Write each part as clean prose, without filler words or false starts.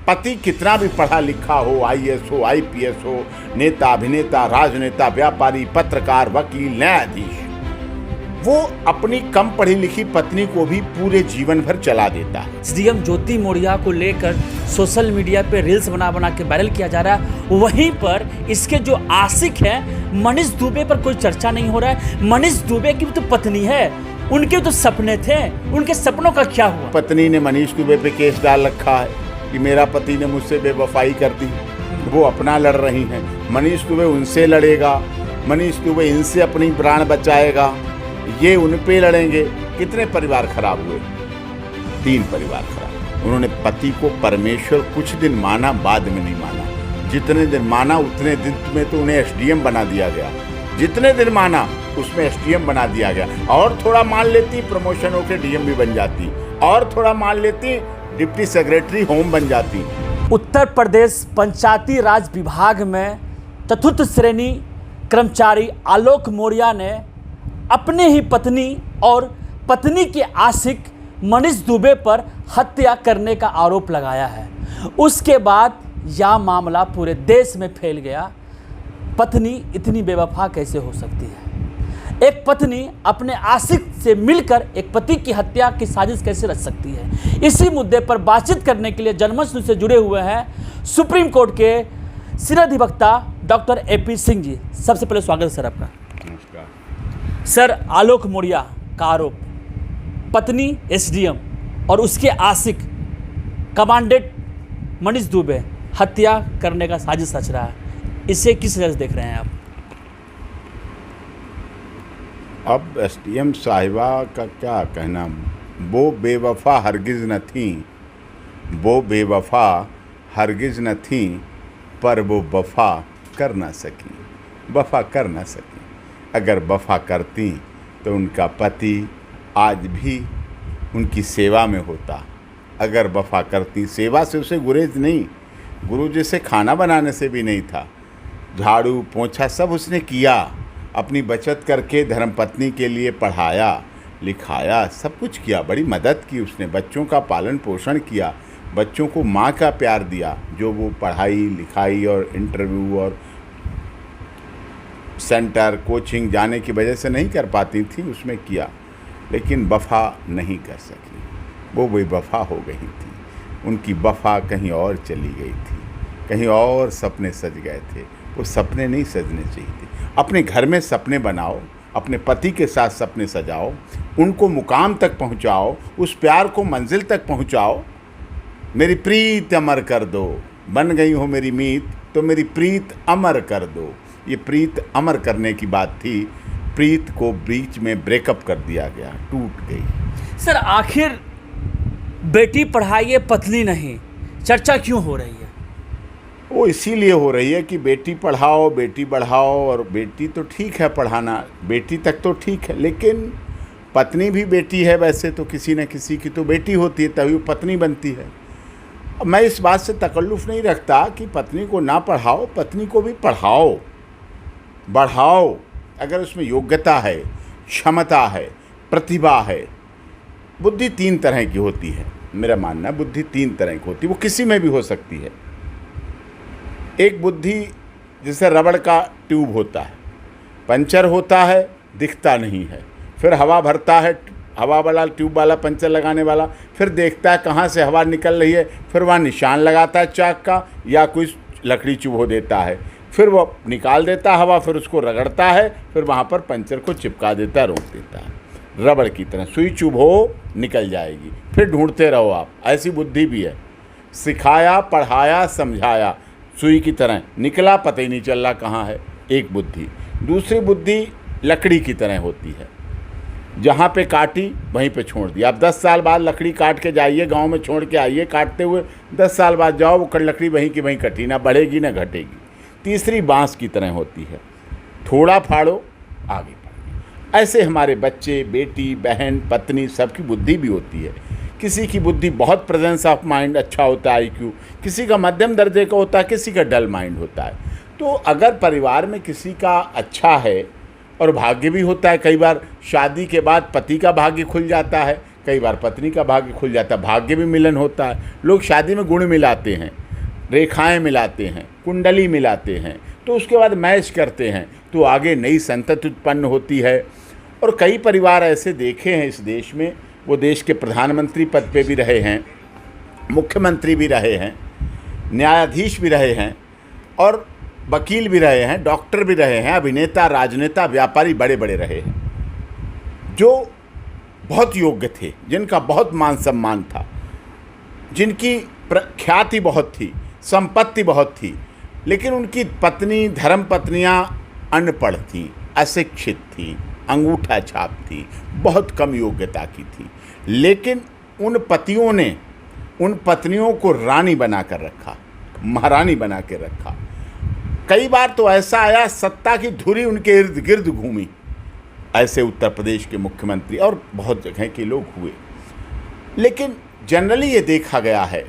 पति कितना भी पढ़ा लिखा हो, आईएएस हो, आईपीएस हो, नेता, अभिनेता, राजनेता, व्यापारी, पत्रकार, वकील, न्यायाधीश, वो अपनी कम पढ़ी लिखी पत्नी को भी पूरे जीवन भर चला देता है। सीएम ज्योति मौर्या को लेकर सोशल मीडिया पे रील्स बना बना के वायरल किया जा रहा है। वहीं पर इसके जो आशिक हैं मनीष दुबे पर कोई चर्चा नहीं हो रहा है। मनीष दुबे की तो पत्नी है, उनके तो सपने थे, उनके सपनों का क्या हुआ? पत्नी ने मनीष दुबे पे केस डाल रखा है कि मेरा पति ने मुझसे बेवफाई कर दी। वो अपना लड़ रही हैं। मनीष दुबे उनसे लड़ेगा, मनीष दुबे इनसे अपनी प्राण बचाएगा, ये उन पे लड़ेंगे। कितने परिवार खराब हुए? 3 परिवार खराब। उन्होंने पति को परमेश्वर कुछ दिन माना, बाद में नहीं माना। जितने दिन माना उतने दिन में तो उन्हें एसडीएम बना दिया गया। जितने दिन माना उसमें एसडीएम बना दिया गया। और थोड़ा मान लेती प्रमोशन होकर डीएम भी बन जाती, और थोड़ा मान लेती डिप्टी सेक्रेटरी होम बन जाती। उत्तर प्रदेश पंचायती राज विभाग में चतुर्थ श्रेणी कर्मचारी आलोक मौर्या ने अपने ही पत्नी और पत्नी के आशिक मनीष दुबे पर हत्या करने का आरोप लगाया है। उसके बाद यह मामला पूरे देश में फैल गया। पत्नी इतनी बेवफा कैसे हो सकती है? एक पत्नी अपने आशिक से मिलकर एक पति की हत्या की साजिश कैसे रच सकती है? इसी मुद्दे पर बातचीत करने के लिए जनमंच से जुड़े हुए हैं सुप्रीम कोर्ट के सीनियर अधिवक्ता डॉक्टर एपी सिंह जी। सबसे पहले स्वागत सर आपका। नमस्कार सर, आलोक मौर्या का आरोप, पत्नी एसडीएम और उसके आशिक कमांडेंट मनीष दुबे हत्या करने का साजिश रच रहा है, इसे किस नजर से देख रहे हैं आप? अब एसडीएम साहिबा का क्या कहना, वो बेवफा हरगिज़ न थी, वो बेवफा हरगिज़ न थी, पर वो वफा कर ना सकी, वफा कर ना सकी। अगर वफा करती तो उनका पति आज भी उनकी सेवा में होता। अगर वफा करती, सेवा से उसे गुरेज नहीं, गुरु जैसे खाना बनाने से भी नहीं था। झाड़ू पोंछा सब उसने किया, अपनी बचत करके धर्मपत्नी के लिए पढ़ाया लिखाया, सब कुछ किया, बड़ी मदद की उसने, बच्चों का पालन पोषण किया, बच्चों को माँ का प्यार दिया, जो वो पढ़ाई लिखाई और इंटरव्यू और सेंटर कोचिंग जाने की वजह से नहीं कर पाती थी, उसमें किया। लेकिन वफा नहीं कर सकी, वो बेवफा हो गई थी। उनकी वफा कहीं और चली गई थी, कहीं और सपने सज गए थे। वो सपने नहीं सजने चाहिए थे। अपने घर में सपने बनाओ, अपने पति के साथ सपने सजाओ, उनको मुकाम तक पहुंचाओ, उस प्यार को मंजिल तक पहुंचाओ। मेरी प्रीत अमर कर दो, बन गई हो मेरी मीत तो मेरी प्रीत अमर कर दो। ये प्रीत अमर करने की बात थी, प्रीत को बीच में ब्रेकअप कर दिया गया, टूट गई। सर, आखिर बेटी पढ़ाइए पत्नी नहीं, चर्चा क्यों हो रही है? वो इसीलिए हो रही है कि बेटी पढ़ाओ बेटी बढ़ाओ, और बेटी तो ठीक है पढ़ाना, बेटी तक तो ठीक है, लेकिन पत्नी भी बेटी है। वैसे तो किसी न किसी की तो बेटी होती है, तभी वो पत्नी बनती है। मैं इस बात से तकल्लुफ़ नहीं रखता कि पत्नी को ना पढ़ाओ, पत्नी को भी पढ़ाओ बढ़ाओ, अगर उसमें योग्यता है, क्षमता है, प्रतिभा है। बुद्धि 3 तरह की होती है, मेरा मानना बुद्धि 3 तरह की होती है, वो किसी में भी हो सकती है। एक बुद्धि जैसे रबड़ का ट्यूब होता है, पंचर होता है, दिखता नहीं है, फिर हवा भरता है, हवा वाला ट्यूब वाला पंचर लगाने वाला, फिर देखता है कहाँ से हवा निकल रही है, फिर वहाँ निशान लगाता है चाक का या कोई लकड़ी चुभो देता है, फिर वो निकाल देता है हवा, फिर उसको रगड़ता है, फिर वहाँ पर पंचर को चिपका देता है, रोक देता है। रबड़ की तरह सुई चुभो निकल जाएगी, फिर ढूंढते रहो आप। ऐसी बुद्धि भी है, सिखाया पढ़ाया समझाया, सुई की तरह निकला, पता ही नहीं चल रहा कहाँ है, एक बुद्धि। दूसरी बुद्धि लकड़ी की तरह होती है, जहाँ पे काटी वहीं पे छोड़ दिया। अब 10 साल बाद लकड़ी काट के जाइए, गांव में छोड़ के आइए काटते हुए, 10 साल बाद जाओ, वो लकड़ी वहीं की वहीं कटी, ना बढ़ेगी ना घटेगी। तीसरी बांस की तरह होती है, थोड़ा फाड़ो आगे बढ़ो। ऐसे हमारे बच्चे, बेटी, बहन, पत्नी, सबकी बुद्धि भी होती है। किसी की बुद्धि बहुत प्रेजेंस ऑफ माइंड अच्छा होता है, IQ, किसी का मध्यम दर्जे का होता है, किसी का डल माइंड होता है। तो अगर परिवार में किसी का अच्छा है और भाग्य भी होता है, कई बार शादी के बाद पति का भाग्य खुल जाता है, कई बार पत्नी का भाग्य खुल जाता है, भाग्य भी मिलन होता है। लोग शादी में गुण मिलाते हैं, रेखाएं मिलाते हैं, कुंडली मिलाते हैं, तो उसके बाद मैच करते हैं, तो आगे नई संतति उत्पन्न होती है। और कई परिवार ऐसे देखे हैं इस देश में, वो देश के प्रधानमंत्री पद पे भी रहे हैं, मुख्यमंत्री भी रहे हैं, न्यायाधीश भी रहे हैं, और वकील भी रहे हैं, डॉक्टर भी रहे हैं, अभिनेता, राजनेता, व्यापारी बड़े बड़े रहे हैं, जो बहुत योग्य थे, जिनका बहुत मान सम्मान था, जिनकी ख्याति बहुत थी, संपत्ति बहुत थी, लेकिन उनकी पत्नी, धर्म पत्नियां अनपढ़ थीं, अशिक्षित थीं, अंगूठा छाप थी, बहुत कम योग्यता की थी। लेकिन उन पतियों ने उन पत्नियों को रानी बना कर रखा, महारानी बना के रखा। कई बार तो ऐसा आया, सत्ता की धुरी उनके इर्द गिर्द घूमी। ऐसे उत्तर प्रदेश के मुख्यमंत्री और बहुत जगह के लोग हुए। लेकिन जनरली ये देखा गया है,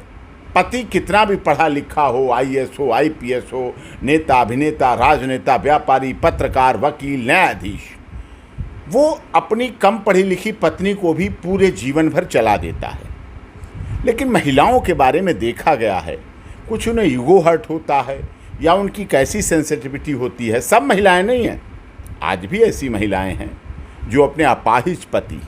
पति कितना भी पढ़ा लिखा हो, IAS हो, IPS हो, नेता, अभिनेता, राजनेता, व्यापारी, पत्रकार, वकील, न्यायाधीश, वो अपनी कम पढ़ी लिखी पत्नी को भी पूरे जीवन भर चला देता है। लेकिन महिलाओं के बारे में देखा गया है, कुछ उन्हें ईगो हर्ट होता है या उनकी कैसी सेंसिटिविटी होती है। सब महिलाएं नहीं हैं, आज भी ऐसी महिलाएं हैं जो अपने अपाहिज पति,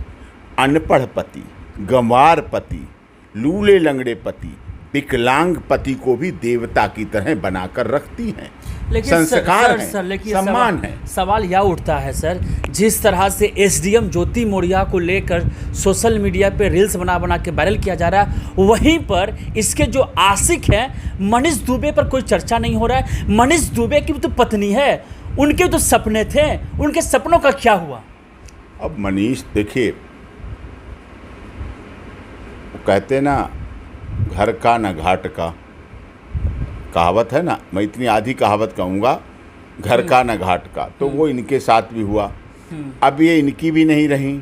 अनपढ़ पति, गंवार पति, लूले लंगड़े पति, विकलांग पति को भी देवता की तरह बनाकर रखती हैं। लेकिन संस्कार सर, लेकिन सम्मान है। सवाल यह उठता है सर, जिस तरह से SDM ज्योति मौर्या को लेकर सोशल मीडिया पे रील्स बना बना के वायरल किया जा रहा है, वहीं पर इसके जो आशिक हैं मनीष दुबे पर कोई चर्चा नहीं हो रहा है। मनीष दुबे की तो पत्नी है, उनके तो सपने थे, उनके सपनों का क्या हुआ? अब मनीष देखिए, वो कहते ना, घर का न घाट का, कहावत है ना, मैं इतनी आधी कहावत कहूँगा, घर का न घाट का, तो वो इनके साथ भी हुआ। अब ये इनकी भी नहीं रही,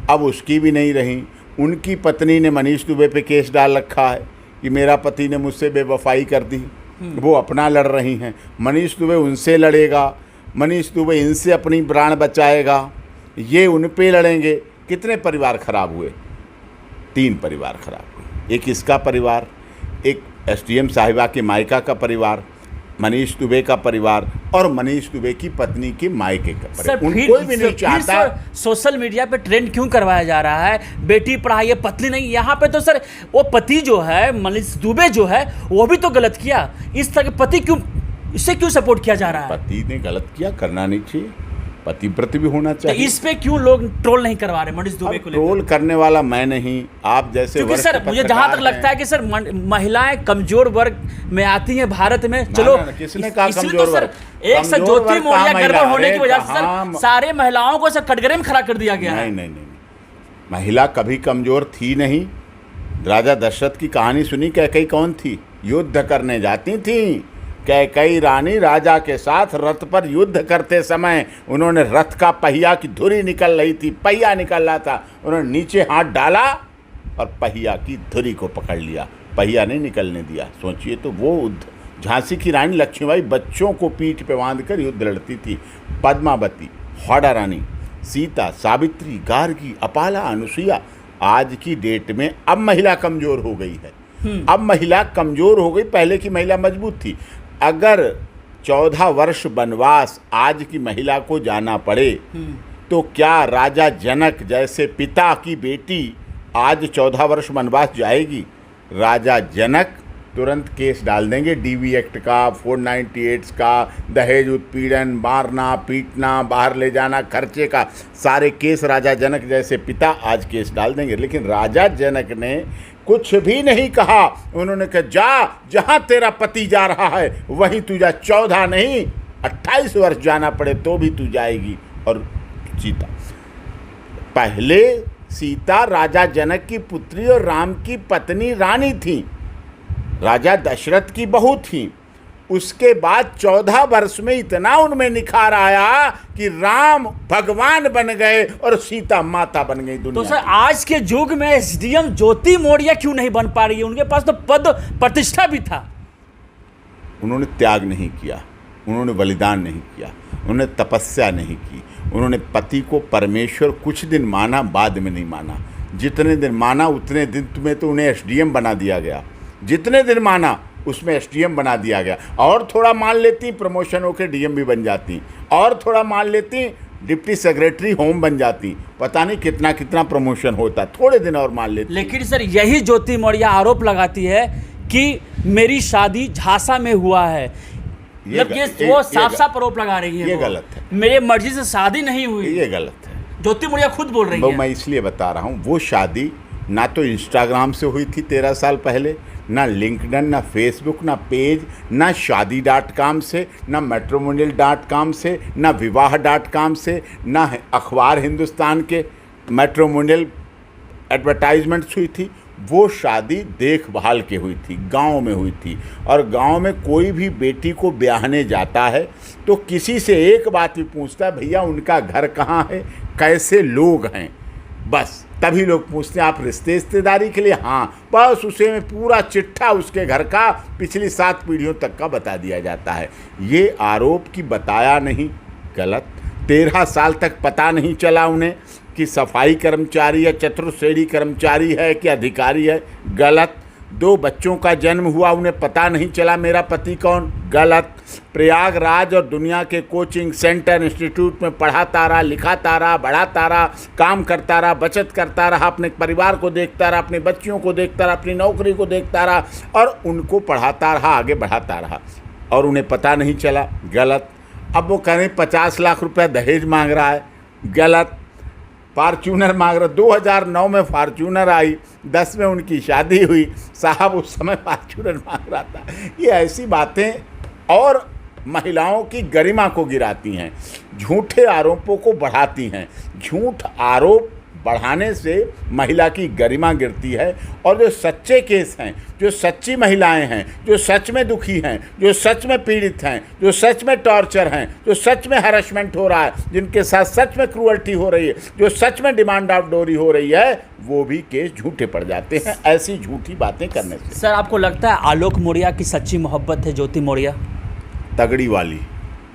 अब उसकी भी नहीं रही। उनकी पत्नी ने मनीष दुबे पे केस डाल रखा है कि मेरा पति ने मुझसे बेवफाई कर दी, वो अपना लड़ रही हैं। मनीष दुबे उनसे लड़ेगा, मनीष दुबे इनसे अपनी प्राण बचाएगा, ये उन पे लड़ेंगे। कितने परिवार खराब हुए? 3 परिवार खराब हुए। एक इसका परिवार, एक SDM साहिबा के मायका का परिवार, मनीष दुबे का परिवार, और मनीष दुबे की पत्नी के मायके का परिवार। कोई भी नहीं चाहता। सोशल मीडिया पे ट्रेंड क्यों करवाया जा रहा है, बेटी पढ़ाइए पत्नी नहीं? यहाँ पे तो सर वो पति जो है, मनीष दुबे जो है, वो भी तो गलत किया। इस तरह के पति क्यों, इससे क्यों सपोर्ट किया जा रहा है? पति ने गलत किया, करना नहीं चाहिए, पतिव्रत भी होना चाहिए। तो इस पे क्यों लोग ट्रोल नहीं करवा रहे मनीष दुबे को? ट्रोल करने वाला मैं नहीं, आप जैसे। क्योंकि सर मुझे जहां तक लगता है कि सर महिलाएं कमजोर वर्ग में आती हैं भारत में। चलो किसने कहा कमजोर तो वर्ग? एक सर ज्योति मौर्या गर्भ होने की वजह से सर सारे महिलाओं को सर कटघरे में खड़ा कर दिया गया है। नहीं, महिला कभी कमजोर थी नहीं। राजा दशरथ की कहानी सुनी, कैकई कौन थी? युद्ध करने जाती थी। कैकई रानी राजा के साथ रथ पर युद्ध करते समय उन्होंने रथ का पहिया की धुरी निकल रही थी, पहिया निकल रहा था, उन्होंने नीचे हाथ डाला और पहिया की धुरी को पकड़ लिया, पहिया नहीं निकलने दिया। सोचिए तो वो युद्ध। झांसी की रानी लक्ष्मीबाई बच्चों को पीठ पे बांधकर युद्ध लड़ती थी। पद्मावती, हौड़ा रानी, सीता, सावित्री, गार्गी, अपाला, अनुसुईया। आज की डेट में अब महिला कमज़ोर हो गई है। अब महिला कमज़ोर हो गई, पहले की महिला मजबूत थी। अगर 14 वर्ष वनवास आज की महिला को जाना पड़े तो क्या राजा जनक जैसे पिता की बेटी आज 14 वर्ष वनवास जाएगी? राजा जनक तुरंत केस डाल देंगे, DV एक्ट का, 498 का, दहेज उत्पीड़न, मारना पीटना, बाहर ले जाना, खर्चे का, सारे केस राजा जनक जैसे पिता आज केस डाल देंगे। लेकिन राजा जनक ने कुछ भी नहीं कहा। उन्होंने कहा जा, जहां तेरा पति जा रहा है वहीं तू जा, 14 नहीं 28 वर्ष जाना पड़े तो भी तू जाएगी। और सीता, पहले सीता राजा जनक की पुत्री और राम की पत्नी रानी थी, राजा दशरथ की बहू थी। उसके बाद 14 वर्ष में इतना उनमें निखार आया कि राम भगवान बन गए और सीता माता बन गई दुनिया। तो सर आज के युग में SDM ज्योति मौर्या क्यों नहीं बन पा रही है? उनके पास तो पद प्रतिष्ठा भी था। उन्होंने त्याग नहीं किया, उन्होंने बलिदान नहीं किया, उन्होंने तपस्या नहीं की, उन्होंने पति को परमेश्वर कुछ दिन माना, बाद में नहीं माना। जितने दिन माना उतने दिन में तो उन्हें एसडीएम बना दिया गया, जितने दिन माना उसमें एसडीएम बना दिया गया। और थोड़ा मान लेती प्रमोशन होकर डीएम भी बन जाती, और थोड़ा मान लेती डिप्टी सेक्रेटरी होम बन जाती, पता नहीं कितना कितना प्रमोशन होता, थोड़े दिन और मान लेती। लेकिन सर यही ज्योति मौर्य आरोप लगाती है कि मेरी शादी झांसा में हुआ है। वो साफ साफ आरोप लगा रही है। ये गलत है। मेरे मर्जी से शादी नहीं हुई, ये गलत है। ज्योति मौर्य खुद बोल रही है। मैं इसलिए बता रहा हूँ, वो शादी ना तो इंस्टाग्राम से हुई थी 13 साल पहले, ना लिंक्डइन, ना फेसबुक, ना पेज, ना शादी.com से, ना मैट्रिमोनियल.com से, ना विवाह.com से, ना अखबार हिंदुस्तान के मैट्रिमोनियल एडवर्टाइजमेंट्स हुई थी। वो शादी देखभाल के हुई थी, गांव में हुई थी। और गांव में कोई भी बेटी को ब्याहने जाता है तो किसी से एक बात भी पूछता है, भैया उनका घर कहाँ है, कैसे लोग हैं, बस तभी लोग पूछते हैं आप रिश्तेदारी के लिए, हाँ बस उसे में पूरा चिट्ठा उसके घर का पिछली 7 पीढ़ियों तक का बता दिया जाता है। ये आरोप की बताया नहीं, गलत। 13 साल तक पता नहीं चला उन्हें कि सफाई कर्मचारी है, चतुर्श्रेणी कर्मचारी है कि अधिकारी है, गलत। 2 बच्चों का जन्म हुआ, उन्हें पता नहीं चला मेरा पति कौन, गलत। प्रयागराज और दुनिया के कोचिंग सेंटर इंस्टीट्यूट में पढ़ाता रहा, लिखाता रहा, बढ़ाता रहा, काम करता रहा, बचत करता रहा, अपने परिवार को देखता रहा, अपने बच्चियों को देखता रहा, अपनी नौकरी को देखता रहा और उनको पढ़ाता रहा, आगे बढ़ाता रहा और उन्हें पता नहीं चला, गलत। अब वो कह रहे 50 लाख रुपए दहेज मांग रहा है, गलत। फार्चूनर मांग रहा, 2009 में फार्चूनर आई, 10 में उनकी शादी हुई, साहब उस समय फार्चूनर मांग रहा था। ये ऐसी बातें और महिलाओं की गरिमा को गिराती हैं, झूठे आरोपों को बढ़ाती हैं। झूठ आरोप बढ़ाने से महिला की गरिमा गिरती है। और जो सच्चे केस हैं, जो सच्ची महिलाएं हैं, जो सच में दुखी हैं, जो सच में पीड़ित हैं, जो सच में टॉर्चर हैं, जो सच में हैरेसमेंट हो रहा है, जिनके साथ सच में क्रूअल्टी हो रही है, जो सच में डिमांड ऑफ डोरी हो रही है, वो भी केस झूठे पड़ जाते हैं ऐसी झूठी बातें करने से। सर आपको लगता है आलोक मौर्य की सच्ची मोहब्बत है ज्योति मौर्य? तगड़ी वाली,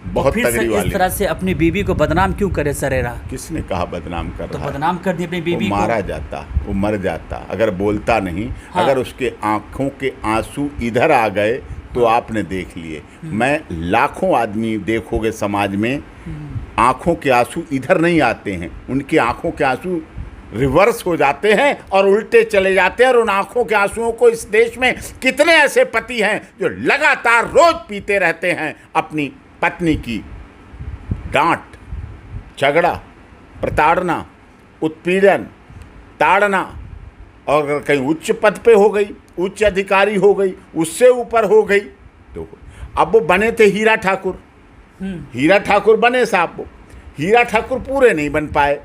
बहुत तगड़ी वाली। इस तरह से अपनी बीवी को बदनाम क्यों करे सरेरा? किसने कहा बदनाम कर रहा है? तो बदनाम कर दी अपनी बीवी को। मारा जाता, वो मर जाता अगर बोलता नहीं। हाँ। अगर उसके आंखों के आंसू इधर आ गए तो आपने देख लिए। मैं लाखों आदमी देखोगे समाज में, आंखों के आंसू इधर नहीं आते हैं, उनकी आंखों के आंसू रिवर्स हो जाते हैं और उल्टे चले जाते हैं। और उन आंखों के आंसुओं को इस देश में कितने ऐसे पति हैं जो लगातार रोज पीते रहते हैं अपनी पत्नी की डांट, झगड़ा, प्रताड़ना, उत्पीड़न, ताड़ना। और अगर कहीं उच्च पद पे हो गई, उच्च अधिकारी हो गई, उससे ऊपर हो गई तो अब वो बने थे हीरा ठाकुर। हीरा ठाकुर बने साहब, वो हीरा ठाकुर पूरे नहीं बन पाए।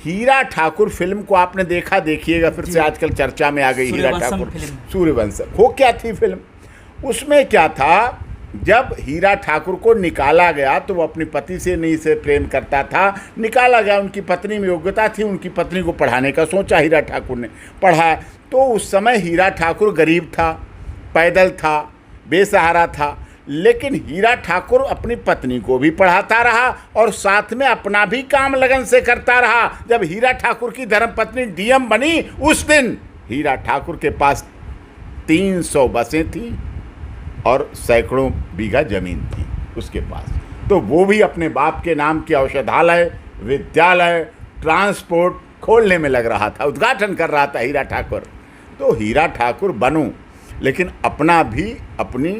हीरा ठाकुर फिल्म को आपने देखा, देखिएगा फिर से, आजकल चर्चा में आ गई हीरा ठाकुर, सूर्यवंशम। वो क्या थी फिल्म? उसमें क्या था, जब हीरा ठाकुर को निकाला गया तो वो अपनी पति से नहीं से प्रेम करता था, निकाला गया, उनकी पत्नी में योग्यता थी, उनकी पत्नी को पढ़ाने का सोचा हीरा ठाकुर ने, पढ़ाया। तो उस समय हीरा ठाकुर गरीब था, पैदल था, बेसहारा था, लेकिन हीरा ठाकुर अपनी पत्नी को भी पढ़ाता रहा और साथ में अपना भी काम लगन से करता रहा। जब हीरा ठाकुर की धर्मपत्नी डीएम बनी, उस दिन हीरा ठाकुर के पास 300 बसें थी और सैकड़ों बीघा जमीन थी उसके पास। तो वो भी अपने बाप के नाम की औषधालय, विद्यालय, ट्रांसपोर्ट खोलने में लग रहा था, उद्घाटन कर रहा था हीरा ठाकुर। तो हीरा ठाकुर बनो, लेकिन अपना भी, अपनी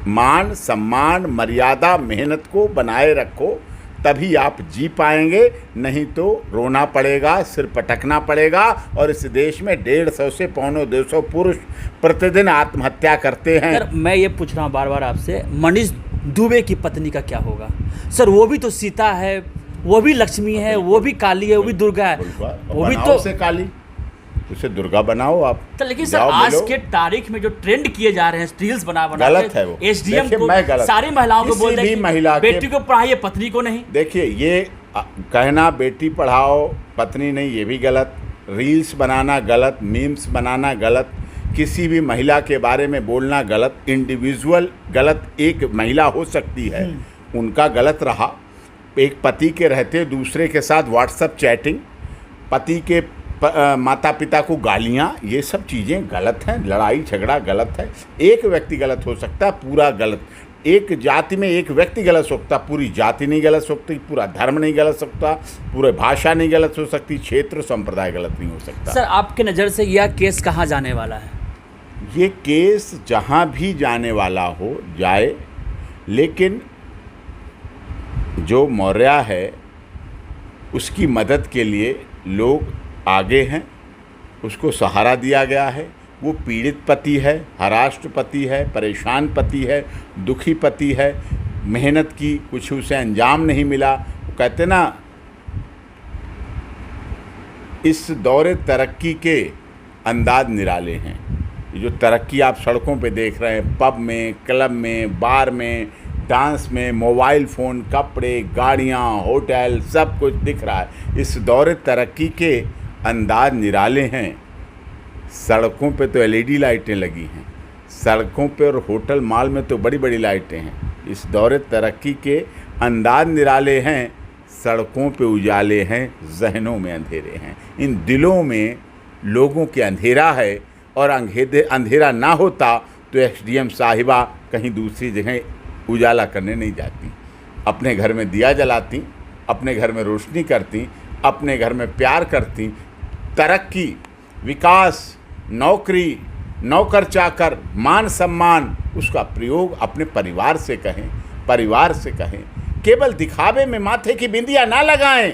मान सम्मान, मर्यादा, मेहनत को बनाए रखो, तभी आप जी पाएंगे। नहीं तो रोना पड़ेगा, सिर पटकना पड़ेगा। और इस देश में 150 से 250 पुरुष प्रतिदिन आत्महत्या करते हैं। सर मैं ये पूछ रहा हूँ बार बार आपसे, मनीष दुबे की पत्नी का क्या होगा? सर वो भी तो सीता है, वो भी लक्ष्मी है, वो भी काली है, वो भी दुर्गा है, वो भी तो से काली, उसे दुर्गा बनाओ आप। तो लेकिन सर आज के तारीख में जो ट्रेंड किए जा रहे हैं रील्स बना गलत है वो। एसडीएम को सारी महिलाओं को बोल रहे हैं बेटी को पढ़ाइए पत्नी को नहीं। देखिए ये कहना बेटी पढ़ाओ पत्नी नहीं, ये भी गलत। रील्स बनाना गलत, मीम्स बनाना गलत, किसी भी महिला के बारे में बोलना गलत, इंडिविजुअल गलत। एक महिला हो सकती है, उनका गलत रहा, एक पति के रहते दूसरे के साथ व्हाट्सएप चैटिंग, पति के माता पिता को गालियाँ, ये सब चीज़ें गलत हैं। लड़ाई झगड़ा गलत है। एक व्यक्ति गलत हो सकता है, पूरा गलत। एक जाति में एक व्यक्ति गलत सकता, पूरी जाति नहीं गलत सकती, पूरा धर्म नहीं गलत सकता, पूरे भाषा नहीं गलत हो सकती, क्षेत्र संप्रदाय गलत नहीं हो सकता। सर, आपके नज़र से यह केस कहाँ जाने वाला है? ये केस जहाँ भी जाने वाला हो जाए, लेकिन जो मौर्य है उसकी मदद के लिए लोग आगे हैं, उसको सहारा दिया गया है। वो पीड़ित पति है, हराष्ट पति है, परेशान पति है, दुखी पति है, मेहनत की कुछ उसे अंजाम नहीं मिला। वो कहते ना, इस दौरे तरक्की के अंदाज निराले हैं। ये जो तरक्की आप सड़कों पे देख रहे हैं, पब में, क्लब में, बार में, डांस में, मोबाइल फ़ोन, कपड़े, गाड़ियाँ, होटल, सब कुछ दिख रहा है। इस दौरे तरक्की के अंदाज निराले हैं। सड़कों पे तो एलईडी लाइटें लगी हैं, सड़कों पे और होटल मॉल में तो बड़ी बड़ी लाइटें हैं। इस दौरे तरक्की के अंदाज निराले हैं। सड़कों पे उजाले हैं, जहनों में अंधेरे हैं। इन दिलों में लोगों के अंधेरा है, और अंधेरा ना होता तो एसडीएम साहिबा कहीं दूसरी जगह उजाला करने नहीं जाती। अपने घर में दिया जलाती, अपने घर में रोशनी करती, अपने घर में प्यार करती। तरक्की, विकास, नौकरी, नौकर चाकर, मान सम्मान, उसका प्रयोग अपने परिवार से कहें, परिवार से कहें। केवल दिखावे में माथे की बिंदिया ना लगाएं,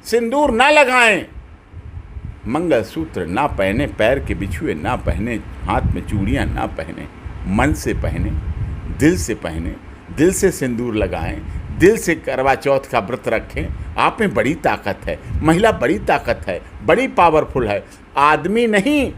सिंदूर ना लगाएं, मंगलसूत्र ना पहने, पैर के बिछुए ना पहने, हाथ में चूड़ियाँ ना पहने। मन से पहने, दिल से पहने, दिल से सिंदूर लगाएं, दिल से करवा चौथ का व्रत रखें। आप में बड़ी ताकत है, महिला बड़ी ताकत है, बड़ी पावरफुल है। आदमी नहीं,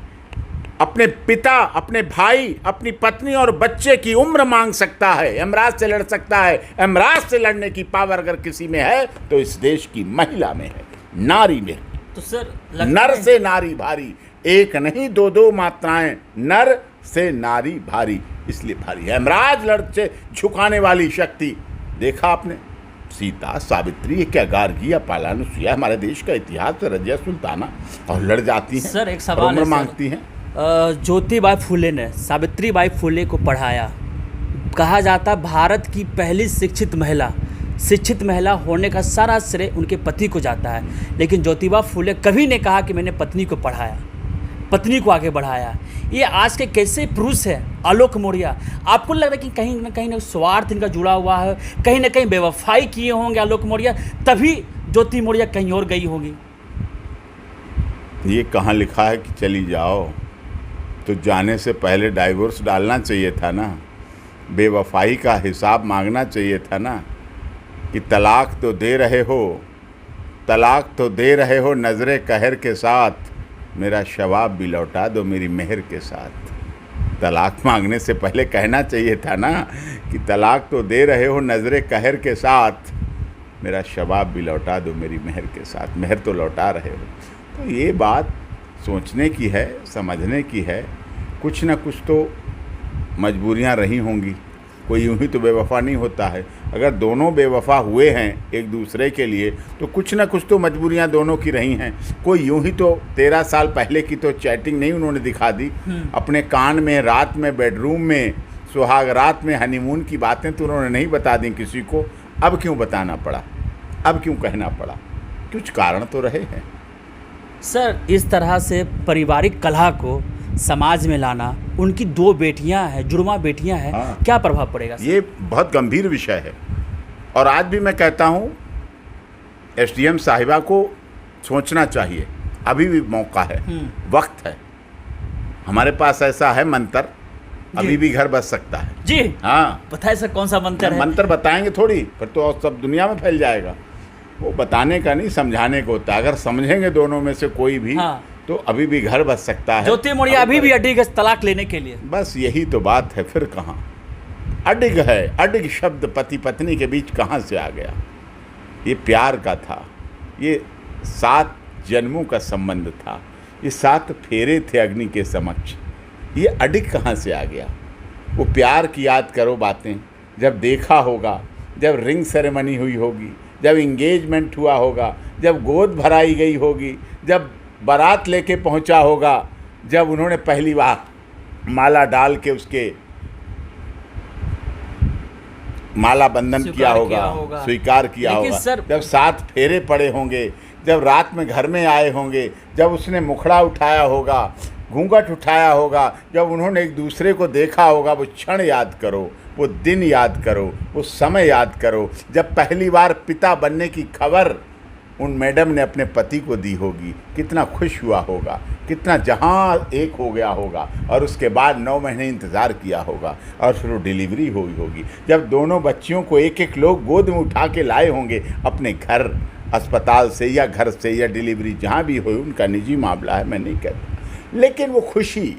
अपने पिता, अपने भाई, अपनी पत्नी और बच्चे की उम्र मांग सकता है, यमराज से लड़ सकता है। यमराज से लड़ने की पावर अगर किसी में है तो इस देश की महिला में है, नारी में। तो सर, नर से नारी भारी, एक नहीं दो दो मात्राएं, नर से नारी भारी, इसलिए भारी है। यमराज लड़ से झुकाने वाली शक्ति देखा आपने, सीता, सावित्री, ये क्या गार्गी या पालानुसुईया, हमारे देश का इतिहास, रजिया सुल्ताना, और लड़ जाती हैं। सर, एक सवाल है, मांगती हैं। ज्योतिबाई फुले ने सावित्रीबाई फुले को पढ़ाया। कहा जाता भारत की पहली शिक्षित महिला होने का सारा श्रेय उनके पति को जाता है। लेकिन ज्योतिबा फुले कभी ने कहा कि मैंने पत्नी को पढ़ाया, पत्नी को आगे बढ़ाया। ये आज के कैसे पुरुष है आलोक मौर्य? आपको लग रहा है कि कहीं ना स्वार्थ इनका जुड़ा हुआ है, कहीं ना कहीं बेवफाई किए होंगे आलोक मौर्य, तभी ज्योति मौर्य कहीं और गई होगी? ये कहाँ लिखा है कि चली जाओ? तो जाने से पहले डाइवोर्स डालना चाहिए था ना, बेवफाई का हिसाब मांगना चाहिए था ना, कि तलाक तो दे रहे हो, तलाक तो दे रहे हो नज़रे कहर के साथ, मेरा शवाब भी लौटा दो मेरी मेहर के साथ। तलाक मांगने से पहले कहना चाहिए था ना कि तलाक तो दे रहे हो नज़रे कहर के साथ, मेरा शवाब भी लौटा दो मेरी मेहर के साथ। मेहर तो लौटा रहे हो। तो ये बात सोचने की है, समझने की है। कुछ ना कुछ तो मजबूरियां रही होंगी, कोई यूं ही तो बेवफा नहीं होता है। अगर दोनों बेवफा हुए हैं एक दूसरे के लिए तो कुछ ना कुछ तो मजबूरियां दोनों की रही हैं। कोई यूं ही तो 13 साल पहले की तो चैटिंग नहीं उन्होंने दिखा दी अपने कान में, रात में, बेडरूम में, सुहाग रात में, हनीमून की बातें तो उन्होंने नहीं बता दी किसी को। अब क्यों बताना पड़ा, अब क्यों कहना पड़ा? कुछ कारण तो रहे हैं। सर, इस तरह से पारिवारिक कलह को समाज में लाना, उनकी 2 बेटियां हैं, जुड़वा बेटियां हैं, हाँ। क्या प्रभाव पड़ेगा सर? ये बहुत गंभीर विषय है। और आज भी मैं कहता हूँ एसडीएम साहिबा को सोचना चाहिए, अभी भी मौका है, वक्त है। हमारे पास ऐसा है मंत्र, अभी भी घर बच सकता है जी। हाँ, बताइए सर, कौन सा मंत्र है? मंत्र बताएंगे थोड़ी, फिर तो और सब दुनिया में फैल जाएगा। वो बताने का नहीं, समझाने को होता है। अगर समझेंगे दोनों में से कोई भी, हाँ। तो अभी भी घर बच सकता है। ज्योति मौर्य अभी भी अडिग तलाक लेने के लिए। बस यही तो बात है, फिर कहाँ अडिग है? अडिग शब्द पति पत्नी के बीच कहाँ से आ गया? ये प्यार का था, ये 7 जन्मों का संबंध था, ये 7 फेरे थे अग्नि के समक्ष। ये अडिग कहाँ से आ गया? वो प्यार की याद करो बातें, जब देखा होगा, जब रिंग सेरेमनी हुई होगी, जब इंगेजमेंट हुआ होगा, जब गोद भराई गई होगी, जब बारात लेके पहुंचा होगा जब उन्होंने पहली बार माला डाल के उसके माला बंधन किया होगा, स्वीकार किया होगा। जब 7 फेरे पड़े होंगे, जब रात में घर में आए होंगे, जब उसने मुखड़ा उठाया होगा, घूंघट उठाया होगा, जब उन्होंने एक दूसरे को देखा होगा, वो क्षण याद करो, वो दिन याद करो, वो समय याद करो जब पहली बार पिता बनने की खबर उन मैडम ने अपने पति को दी होगी। कितना खुश हुआ होगा, कितना जहां एक हो गया होगा, और उसके बाद 9 महीने इंतज़ार किया होगा, और फिर वो डिलीवरी हुई होगी। जब दोनों बच्चियों को एक एक लोग गोद में उठा के लाए होंगे अपने घर, अस्पताल से या घर से या डिलीवरी जहाँ भी हो, उनका निजी मामला है, मैं नहीं कहता, लेकिन वो खुशी,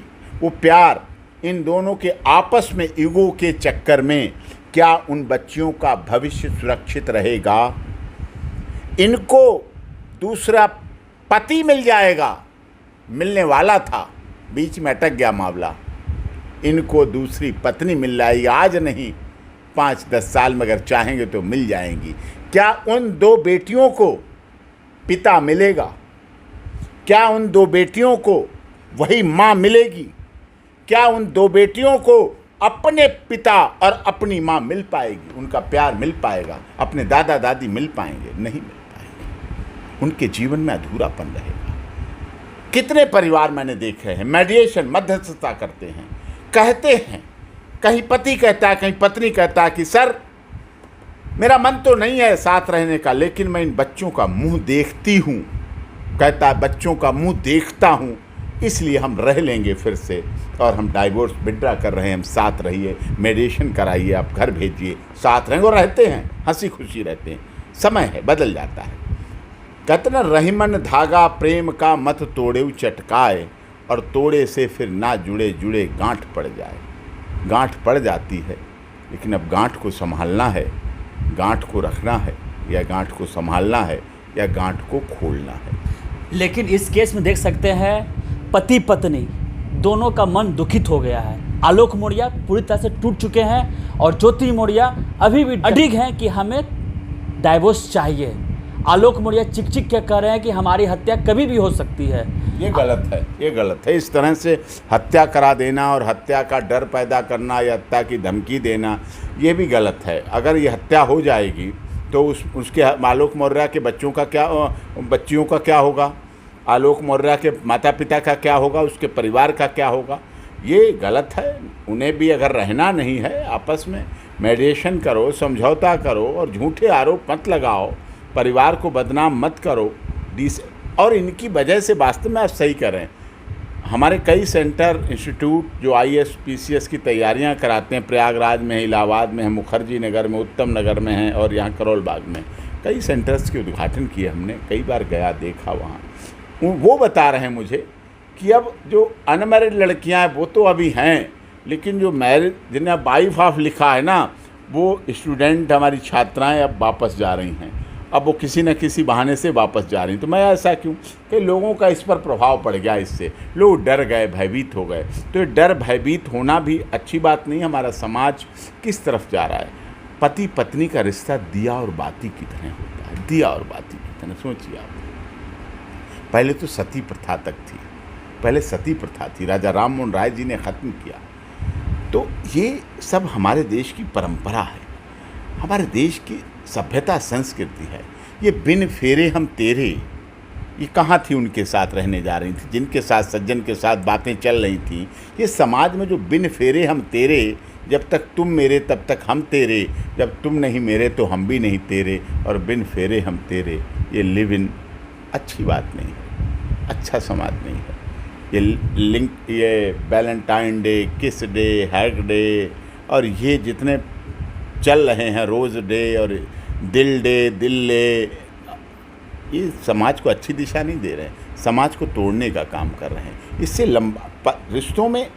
वो प्यार, इन दोनों के आपस में ईगो के चक्कर में क्या उन बच्चियों का भविष्य सुरक्षित रहेगा? इनको दूसरा पति मिल जाएगा, मिलने वाला था, बीच में अटक गया मामला, इनको दूसरी पत्नी मिल जाएगी, आज नहीं 5-10 साल में अगर चाहेंगे तो मिल जाएंगी। क्या उन 2 बेटियों को पिता मिलेगा? क्या उन 2 बेटियों को वही माँ मिलेगी? क्या उन 2 बेटियों को अपने पिता और अपनी माँ मिल पाएगी? उनका प्यार मिल पाएगा? अपने दादा दादी मिल पाएंगे? नहीं मिल पाएंगे। उनके जीवन में अधूरापन रहेगा। कितने परिवार मैंने देखे हैं मेडिएशन, मध्यस्थता करते हैं, कहते हैं, कहीं पति कहता है, कहीं पत्नी कहता है कि सर मेरा मन तो नहीं है साथ रहने का, लेकिन मैं इन बच्चों का मुंह देखती हूँ, कहता है बच्चों का मुंह देखता हूँ, इसलिए हम रह लेंगे फिर से, और हम डाइवोर्स विड्रा कर रहे हैं, हम साथ रहिए, मेडिएशन कराइए, आप घर भेजिए, साथ रहेंगे, और रहते हैं, हंसी खुशी रहते हैं। समय है, बदल जाता है। कहते ना, रहीमन धागा प्रेम का मत तोड़े चटकाए, और तोड़े से फिर ना जुड़े जुड़े गांठ पड़ जाए। गांठ पड़ जाती है, लेकिन अब गांठ को संभालना है, गांठ को रखना है, या गांठ को संभालना है, या गांठ को खोलना है। लेकिन इस केस में देख सकते हैं पति पत्नी दोनों का मन दुखित हो गया है। आलोक मौर्य पूरी तरह से टूट चुके हैं, और ज्योति मौर्य अभी भी अडिग हैं कि हमें डाइवोर्स चाहिए। आलोक मौर्य चिक चिक के कह रहे हैं कि हमारी हत्या कभी भी हो सकती है। ये गलत है, ये गलत है। इस तरह से हत्या करा देना और हत्या का डर पैदा करना या हत्या की धमकी देना, ये भी गलत है। अगर ये हत्या हो जाएगी तो उसके आलोक मौर्य के बच्चों का क्या, बच्चियों का क्या होगा? आलोक मौर्य के माता पिता का क्या होगा? उसके परिवार का क्या होगा? ये गलत है। उन्हें भी अगर रहना नहीं है, आपस में मेडिएशन करो, समझौता करो, और झूठे आरोप मत लगाओ, परिवार को बदनाम मत करो। और इनकी वजह से वास्तव में आप सही करें, हमारे कई सेंटर इंस्टीट्यूट जो IAS PCS की तैयारियां कराते हैं, प्रयागराज में है, इलाहाबाद में है, मुखर्जी नगर में, उत्तम नगर में है, और यहाँ करोल बाग में कई सेंटर्स के उद्घाटन किए हमने। कई बार गया, देखा वहाँ। वो बता रहे हैं मुझे कि अब जो अनमैरिड लड़कियां हैं वो तो अभी हैं, लेकिन जो मैरिड, जिन्हें वाइफ ऑफ लिखा है ना, वो स्टूडेंट, हमारी छात्राएं अब वापस जा रही हैं। अब वो किसी न किसी बहाने से वापस जा रही हैं। तो मैं ऐसा क्यों कि लोगों का इस पर प्रभाव पड़ गया, इससे लोग डर गए, भयभीत हो गए। तो ये डर भयभीत होना भी अच्छी बात नहीं। हमारा समाज किस तरफ जा रहा है? पति पत्नी का रिश्ता दिया और बाती की तरह होता है, दिया और बाती की तरह। सोचिए आप, पहले तो सती प्रथा तक थी, पहले सती प्रथा थी, राजा राम मोहन राय जी ने ख़त्म किया। तो ये सब हमारे देश की परंपरा है, हमारे देश की सभ्यता संस्कृति है। ये बिन फेरे हम तेरे, ये कहाँ थी उनके साथ रहने जा रही थी, जिनके साथ सज्जन के साथ बातें चल रही थी। ये समाज में जो बिन फेरे हम तेरे, जब तक तुम मेरे तब तक हम तेरे, जब तुम नहीं मेरे तो हम भी नहीं तेरे, और बिन फेरे हम तेरे, ये लिव इन अच्छी बात नहीं है, अच्छा समाज नहीं है। ये लिंक, ये वैलेंटाइन डे, किस डे, हैग डे, और ये जितने चल रहे हैं, रोज़ डे और दिल डे, दिल डे, ये समाज को अच्छी दिशा नहीं दे रहे हैं, समाज को तोड़ने का काम कर रहे हैं। इससे लंबा रिश्तों में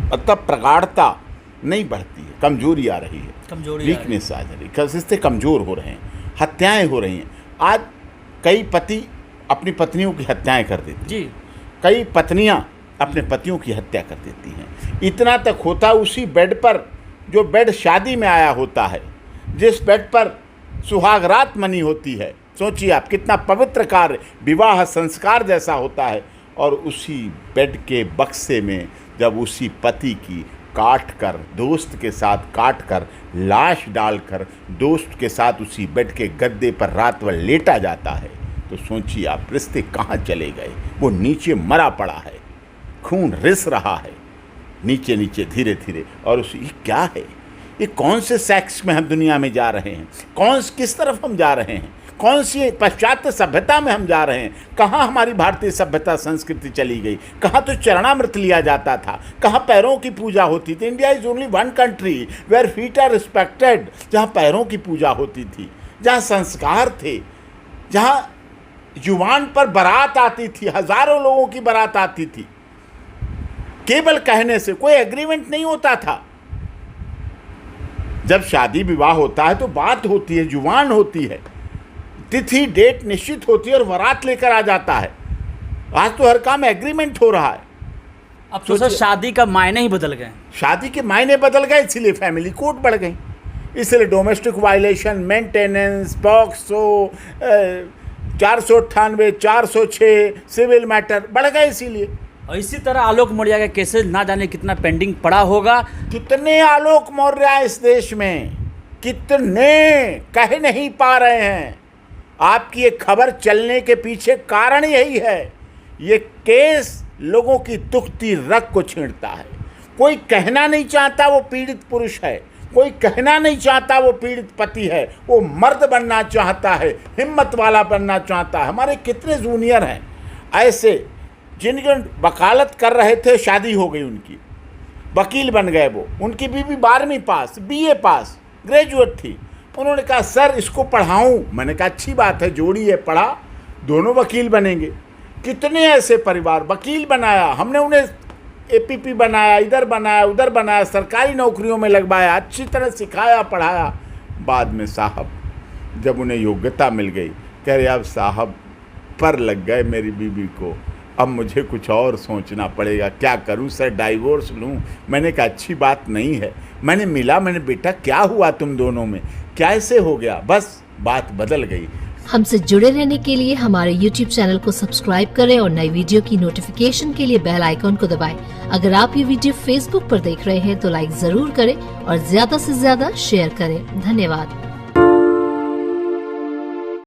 मतलब प्रगाढ़ता नहीं बढ़ती है, कमजोरी आ रही है, वीकनेस आ रही है, रिश्ते कमज़ोर हो रहे हैं, हत्याएं हो रही हैं। आज कई पति अपनी पत्नियों की हत्याएं कर देते हैं, कई पत्नियां अपने पतियों की हत्या कर देती हैं। इतना तक होता उसी बेड पर, जो बेड शादी में आया होता है, जिस बेड पर सुहाग रात मनी होती है, सोचिए आप, कितना पवित्र कार्य, विवाह संस्कार जैसा होता है। और उसी बेड के बक्से में जब उसी पति की काट कर, दोस्त के साथ काट कर, लाश डालकर दोस्त के साथ उसी बेड के गद्दे पर रात भर लेटा जाता है, तो सोचिए आप रिश्ते कहाँ चले गए। वो नीचे मरा पड़ा है, खून रिस रहा है नीचे नीचे धीरे धीरे। और ये क्या है, ये कौन से सेक्स में हम दुनिया में जा रहे हैं, किस तरफ हम जा रहे हैं, कौन सी पाश्चात्य सभ्यता में हम जा रहे हैं। कहाँ हमारी भारतीय सभ्यता संस्कृति चली गई, कहाँ तो चरणामृत लिया जाता था, कहाँ पैरों की पूजा होती थी। India is only one country where feet are respected, जहाँ पैरों की पूजा होती थी, जहाँ संस्कार थे, जहाँ जुबान पर बारात आती थी, हजारों लोगों की बारात आती थी, केवल कहने से, कोई एग्रीमेंट नहीं होता था। जब शादी विवाह होता है तो बात होती है, जुबान होती है, तिथि डेट निश्चित होती है और बारात लेकर आ जाता है। आज तो हर काम एग्रीमेंट हो रहा है। अब तो सर शादी का मायने ही बदल गए, शादी के मायने बदल गए, इसीलिए फैमिली कोर्ट बढ़ गई, इसलिए domestic violation, maintenance, POCSO, 498, 406 civil matter बढ़ गए इसीलिए। और इसी तरह आलोक मौर्य का केसेस ना जाने कितना पेंडिंग पड़ा होगा। कितने आलोक मौर्य इस देश में, कितने कह नहीं पा रहे हैं। आपकी ये खबर चलने के पीछे कारण यही है, ये केस लोगों की दुखती रग को छींटता है। कोई कहना नहीं चाहता वो पीड़ित पुरुष है, कोई कहना नहीं चाहता वो पीड़ित पति है, वो मर्द बनना चाहता है, हिम्मत वाला बनना चाहता है। हमारे कितने जूनियर हैं ऐसे जिनकी वकालत कर रहे थे, शादी हो गई उनकी, वकील बन गए वो, उनकी बीवी 12वीं पास, BA पास, ग्रेजुएट थी। उन्होंने कहा सर इसको पढ़ाऊं, मैंने कहा अच्छी बात है, जोड़ी है, पढ़ा, दोनों वकील बनेंगे। कितने ऐसे परिवार वकील बनाया हमने, उन्हें APP बनाया, इधर बनाया उधर बनाया, सरकारी नौकरियों में लगवाया, अच्छी तरह सिखाया पढ़ाया। बाद में साहब जब उन्हें योग्यता मिल गई, कह रहे अब साहब पर लग गए मेरी बीवी को, अब मुझे कुछ और सोचना पड़ेगा, क्या करूं सर, डाइवोर्स लूं। मैंने कहा अच्छी बात नहीं है। मैंने बेटा क्या हुआ तुम दोनों में, कैसे हो गया, बस बात बदल गई। हमसे जुड़े रहने के लिए हमारे YouTube चैनल को सब्सक्राइब करें और नई वीडियो की नोटिफिकेशन के लिए बेल आइकॉन को दबाएं। अगर आप ये वीडियो Facebook पर देख रहे हैं तो लाइक जरूर करें और ज्यादा से ज्यादा शेयर करें। धन्यवाद।